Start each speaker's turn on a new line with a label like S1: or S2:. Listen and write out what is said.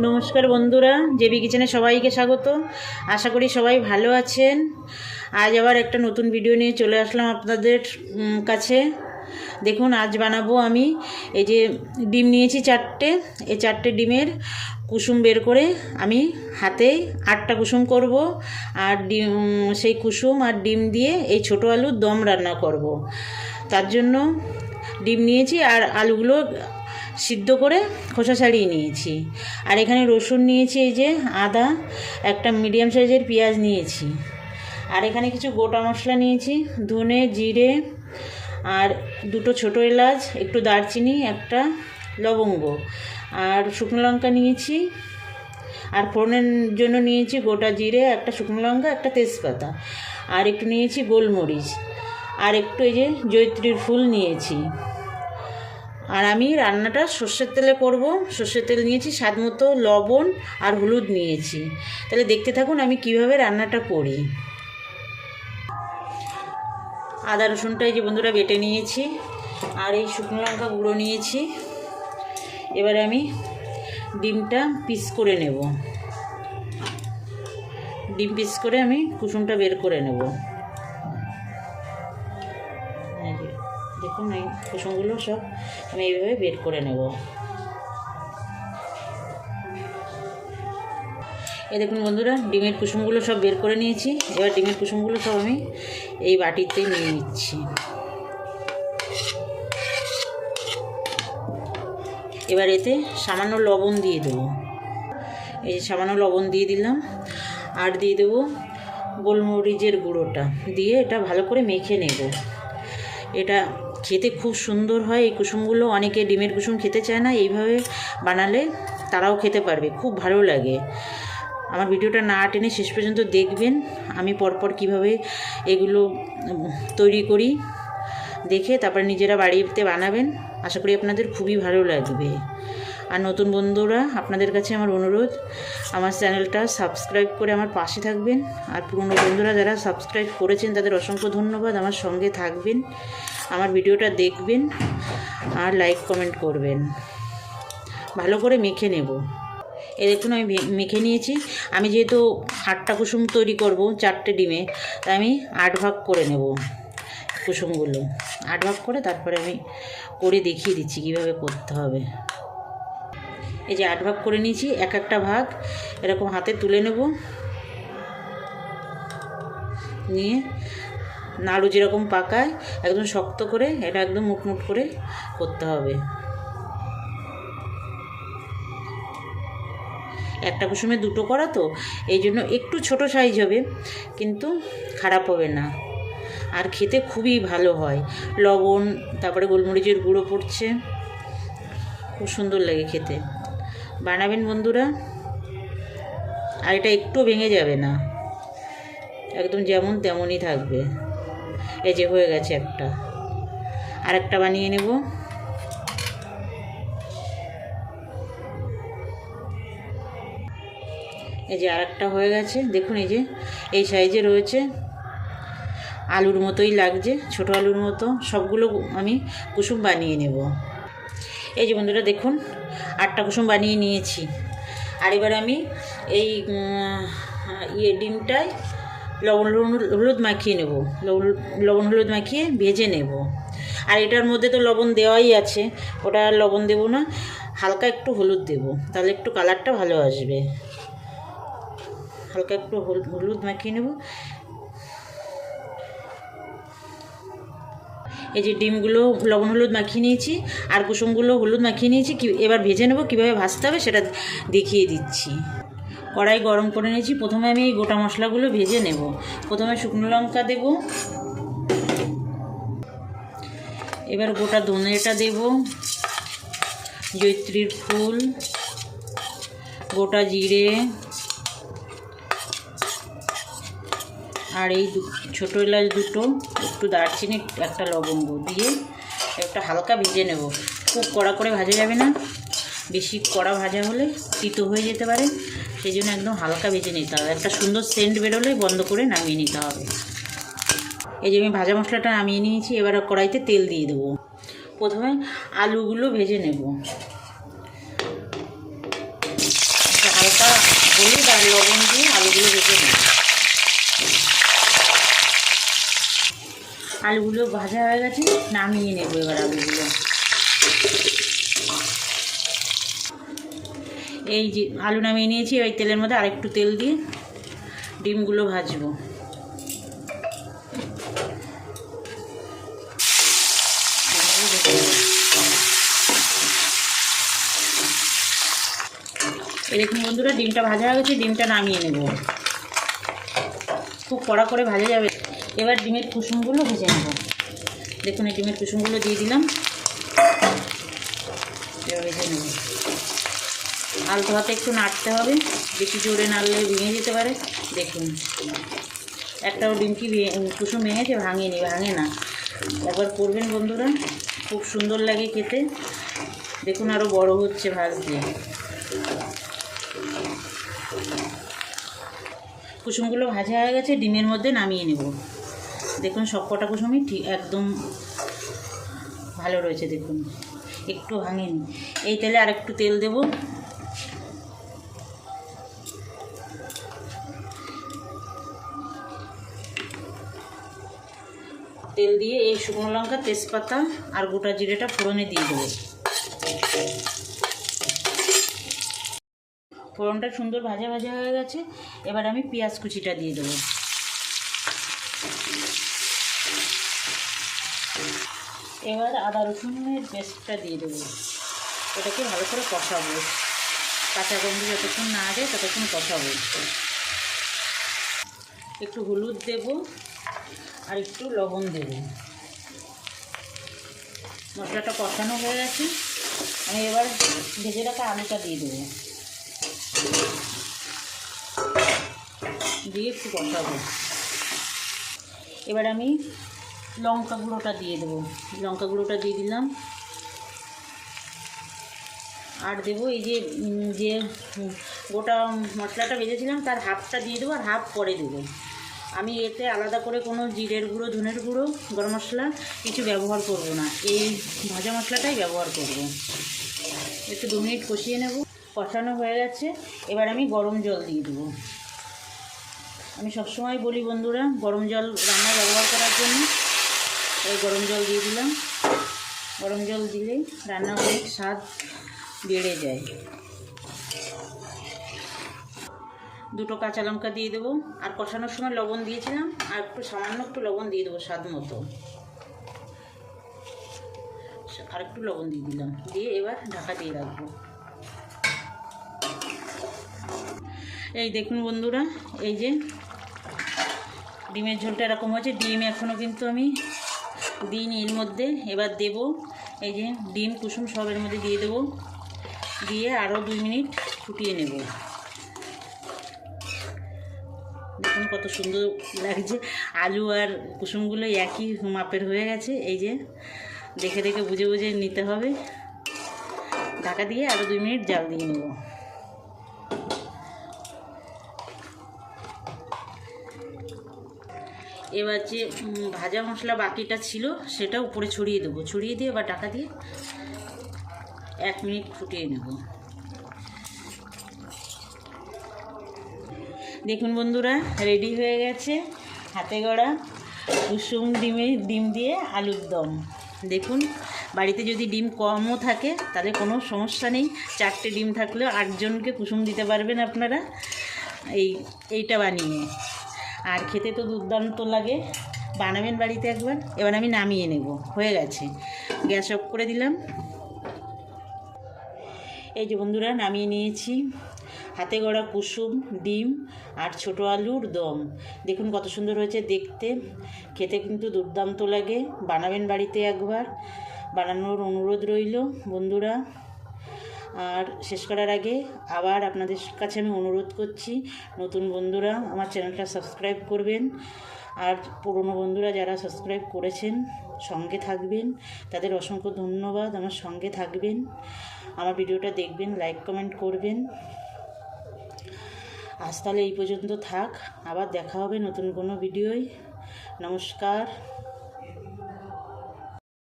S1: নমস্কার বন্ধুরা, জেবি কিচেনে সবাইকে স্বাগত। আশা করি সবাই ভালো আছেন। আজ আবার একটা নতুন ভিডিও নিয়ে চলে আসলাম আপনাদের কাছে। দেখুন, আজ বানাবো আমি এই যে ডিম নিয়েছি চারটে। এই চারটে ডিমের কুসুম বের করে আমি হাতে 8টা কুসুম করব। আর ডিম, সেই কুসুম আর ডিম দিয়ে এই ছোটো আলুর দম রান্না করব। তার জন্য ডিম নিয়েছি আর আলুগুলো সিদ্ধ করে খোসা ছাড়িয়ে নিয়েছি। আর এখানে রসুন নিয়েছি, এই যে আদা, একটা মিডিয়াম সাইজের পেঁয়াজ নিয়েছি। আর এখানে কিছু গোটা মশলা নিয়েছি, ধনে, জিরে, আর 2টো ছোটো এলাচ, একটু দারচিনি, একটা লবঙ্গ, আর শুকনো লঙ্কা নিয়েছি। আর ফোড়নের জন্য নিয়েছি গোটা জিরে, একটা শুকনো লঙ্কা, একটা তেজপাতা, আর একটু নিয়েছি গোলমরিচ, আর একটু এই যে জয়িত্রীর ফুল নিয়েছি। আর আমি রান্নাটা সর্ষের তেলে করব। সর্ষের তেল নিয়েছি, স্বাদ মতো লবণ আর হলুদ নিয়েছি। তাহলে দেখতে থাকুন আমি কিভাবে রান্নাটা করি। আদা রসুনটা এই যে বন্ধুরা বেটে নিয়েছি, আর এই শুকনো লঙ্কা গুঁড়ো নিয়েছি। এবারে আমি ডিমটা পিস করে নেব। ডিম পিস করে আমি কুসুমটা বের করে নেব। দেখুন, এই কুসুমগুলো সব আমি এইভাবে বের করে নেব। এই দেখুন বন্ধুরা, ডিমের কুসুমগুলো সব বের করে নিয়েছি। এবার ডিমের কুসুমগুলো সব আমি এই বাটিতে নিয়ে নিচ্ছি। এবার এতে সামান্য লবণ দিয়ে দেবো। এই যে সামান্য লবণ দিয়ে দিলাম, আর দিয়ে দেবো গোলমরিচের গুঁড়োটা দিয়ে এটা ভালো করে মেখে নেব। এটা খেতে খুব সুন্দর হয়। এই কুসুমগুলো অনেকে ডিমের কুসুম খেতে চায় না, এইভাবে বানালে তারাও খেতে পারবে, খুব ভালো লাগে। আমার ভিডিওটা না টেনে শেষ পর্যন্ত দেখবেন, আমি পরপর কিভাবে এগুলো তৈরি করি দেখে তারপরে নিজেরা বাড়িতে বানাবেন। আশা করি আপনাদের খুবই ভালো লাগবে। আর নতুন বন্ধুরা, আপনাদের কাছে আমার অনুরোধ, আমার চ্যানেলটা সাবস্ক্রাইব করে আমার পাশে থাকবেন। আর পুরনো বন্ধুরা যারা সাবস্ক্রাইব করেছেন তাদের অসংখ্য ধন্যবাদ। আমার সঙ্গে থাকবেন, আমার ভিডিওটা দেখবেন, আর লাইক কমেন্ট করবেন। ভালো করে মেখে নেব। এই দেখুন, আমি মেখে নিয়েছি। আমি যেহেতু 8টা কুসুম তৈরি করব 4টে ডিমে, তাই আমি 8 ভাগ করে নেব কুসুমগুলো। 8 ভাগ করে তারপরে আমি করে দেখিয়ে দিচ্ছি কীভাবে করতে হবে। এই যে 8 ভাগ করে নিয়েছি, এক একটা ভাগ এরকম হাতে তুলে নেব। নিয়ে নাড়ু যেরকম পাকায় একদম শক্ত করে, এটা একদম মুটমুট করে করতে হবে। একটা কুসুমে 2টো করা তো, এই জন্য একটু ছোট সাইজ হবে, কিন্তু খারাপ হবে না, আর খেতে খুবই ভালো হয়। লবণ, তারপরে গোলমরিচের গুঁড়ো পড়ছে, খুব সুন্দর লাগে খেতে। বানাবেন বন্ধুরা। আর এটা একটু ভেঙে যাবে না, একদম যেমন তেমনই থাকবে। এই যে হয়ে গেছে একটা, আর একটা বানিয়ে নেব। এই যে আর একটা হয়ে গেছে, দেখুন এই যে এই সাইজে রয়েছে, আলুর মতোই লাগছে, ছোট আলুর মতো। সবগুলো আমি কুসুম বানিয়ে নেব। এই যে বন্ধুরা দেখুন, 8টা কুসুম বানিয়ে নিয়েছি। আর এবার আমি এই ডিমটায় লবণ হলুদ মাখিয়ে নেব। লবণ হলুদ মাখিয়ে ভেজে নেব। আর এটার মধ্যে তো লবণ দেওয়াই আছে, ওটা আর লবণ দেবো না, হালকা একটু হলুদ দেব, তাহলে একটু কালারটা ভালো আসবে। হালকা একটু হলুদ মাখিয়ে নেব। এই যে ডিমগুলো লবণ হলুদ মাখিয়ে নিয়েছি, আর কুসুমগুলো হলুদ মাখিয়ে নিয়েছি। এবার ভেজে নেব, কীভাবে ভাজতে হবে সেটা দেখিয়ে দিচ্ছি। কড়াই গরম করে নিয়েছি। প্রথমে আমি এই গোটা মশলাগুলো ভেজে নেব। প্রথমে শুকনো লঙ্কা দেব, এবার গোটা ধনেটা দেব, জয়িত্রীর ফুল, গোটা জিরে, আর এই ছোটো এলাচ 2টো, একটু দারচিনি, একটা লবঙ্গ দিয়ে একটা হালকা ভেজে নেব। খুব কড়া করে ভাজা যাবে না, বেশি কড়া ভাজা হলে তিতো হয়ে যেতে পারে, সেই জন্য একদম হালকা ভেজে নিতে হবে। একটা সুন্দর সেন্ট বেরোলে বন্ধ করে নামিয়ে নিতে হবে। এই যে আমি ভাজা মশলাটা নামিয়ে নিয়েছি। এবার কড়াইতে তেল দিয়ে দেবো। প্রথমে আলুগুলো ভেজে নেব। হলুদ আর লবণ দিয়ে আলুগুলো ভেজে নেব। আলুগুলো ভাজা হয়ে গেছে, নামিয়ে নেব এবার আলুগুলো। এই যে আলু নামিয়ে নিয়েছি, ওই তেলের মধ্যে আরেকটু তেল দিয়ে ডিমগুলো ভাজবো। দেখুন বন্ধুরা, ডিমটা ভাজা হয়ে গেছে, ডিমটা নামিয়ে নেব। খুব কড়া করে ভাজা যাবে। এবার ডিমের কুসুমগুলো ভেজে নেব। দেখুন এই ডিমের কুসুমগুলো দিয়ে দিলাম, এবার ভেজে নেব। আলতো হাতে একটু নাড়তে হবে, বেশি জোরে নাড়লে ভেঙে যেতে পারে। দেখুন একটাও ডিম কি কুসুম ভেঙেছে? ভাঙে না। একবার করবেন বন্ধুরা, খুব সুন্দর লাগে খেতে। দেখুন আরও বড় হচ্ছে ভাজতে। কুসুমগুলো ভাজা হয়ে গেছে, ডিমের মধ্যে নামিয়ে নেব। দেখুন সবকটা কুসুমই ঠিক একদম ভালো রয়েছে। দেখুন একটু ভাঙেনি। এই তেলে আরেকটু তেল দেব। তেল দিয়ে এই শুকনো লঙ্কা, তেজপাতা আর গোটা জিরেটা ফোড়নে দিয়ে দেবো। ফোড়নটা সুন্দর ভাজা হয়ে গেছে। এবার আমি পেঁয়াজ কুচিটা দিয়ে দেবো। এবার আদা রসুনের পেস্টটা দিয়ে দেবো। এটাকে ভালো করে কষাবো, কাঁচা গন্ধ যতক্ষণ না যায় ততক্ষণ কষাবো। একটু হলুদ দেব আর একটু লবণ দেব। মশলাটা কষানো হয়ে গেছে, আমি এবার ভেজে রাখা আলুটা দিয়ে দেবো। দিয়ে একটু কষাবো। এবার আমি লঙ্কা গুঁড়োটা দিয়ে দেবো। লঙ্কা গুঁড়োটা দিয়ে দিলাম। আর দেবো এই যে গোটা মশলাটা ভেজেছিলাম তার হাফটা দিয়ে দেবো, আর হাফ পরে দেবো। আমি এতে আলাদা করে কোনো জিরের গুঁড়ো, ধনের গুঁড়ো, গরম মশলা কিছু ব্যবহার করব না। এই ভাজা মশলাটাই ব্যবহার করব। একটু 2 মিনিট কষিয়ে নেব। কষানো হয়ে গেছে, এবার আমি গরম জল দিয়ে দেবো। আমি সবসময় বলি বন্ধুরা, গরম জল রান্না ব্যবহার করার জন্য। এই গরম জল দিয়ে দিলাম। গরম জল দিলে রান্না অনেক স্বাদ বেড়ে যায়। 2টো কাঁচা লঙ্কা দিয়ে দেবো। আর কষানোর সময় লবণ দিয়েছিলাম, আর সামান্য একটু লবণ দিয়ে দেবো স্বাদ মতো। আর একটু লবণ দিয়ে দিলাম, দিয়ে এবার ঢাকা দিয়ে রাখবো। এই দেখুন বন্ধুরা, এই যে ডিমের ঝোলটা এরকম হয়েছে। ডিম এখনও কিন্তু আমি দিইনি এর মধ্যে। এবার দেব এই যে ডিম কুসুম সব এর মধ্যে দিয়ে দেবো। দিয়ে আরও 2 মিনিট ফুটিয়ে নেব। দেখুন কত সুন্দর লাগছে। আলু আর কুসুমগুলো একই মাপের হয়ে গেছে। এই যে দেখে বুঝে নিতে হবে। ঢাকা দিয়ে আরও 2 মিনিট জাল দিয়ে নেব। এবার যে ভাজা মশলা বাকিটা ছিল সেটা উপরে ছড়িয়ে দেবো। ছড়িয়ে দিয়ে এবার ঢাকা দিয়ে 1 মিনিট ফুটিয়ে নেব। দেখুন বন্ধুরা, রেডি হয়ে গেছে হাতে গড়া কুসুম ডিম দিয়ে আলুর দম। দেখুন বাড়িতে যদি ডিম কমও থাকে তাহলে কোনো সমস্যা নেই। 4টে ডিম থাকলেও 8 জনকে কুসুম দিতে পারবেন আপনারা এইটা বানিয়ে। আর খেতে তো দুর্দান্ত লাগে, বানাবেন বাড়িতে একবার। এবার আমি নামিয়ে নেব। হয়ে গেছে, গ্যাস অফ করে দিলাম। এই যে বন্ধুরা, নামিয়ে নিয়েছি হাতে গড়া কুসুম ডিম আর ছোটো আলুর দম। দেখুন কত সুন্দর হয়েছে দেখতে, খেতে কিন্তু দুর্দান্ত লাগে। বানাবেন বাড়িতে একবার, বানানোর অনুরোধ রইল বন্ধুরা। আর শেষ করার আগে আবার আপনাদের কাছে আমি অনুরোধ করছি, নতুন বন্ধুরা আমার চ্যানেলটা সাবস্ক্রাইব করবেন। আর পুরনো বন্ধুরা যারা সাবস্ক্রাইব করেছেন সঙ্গে থাকবেন, তাদের অসংখ্য ধন্যবাদ। আমার সঙ্গে থাকবেন, আমার ভিডিওটা দেখবেন, লাইক কমেন্ট করবেন। আজ তাহলে এই পর্যন্ত থাক, আবার দেখা হবে নতুন কোনো ভিডিওয়। নমস্কার।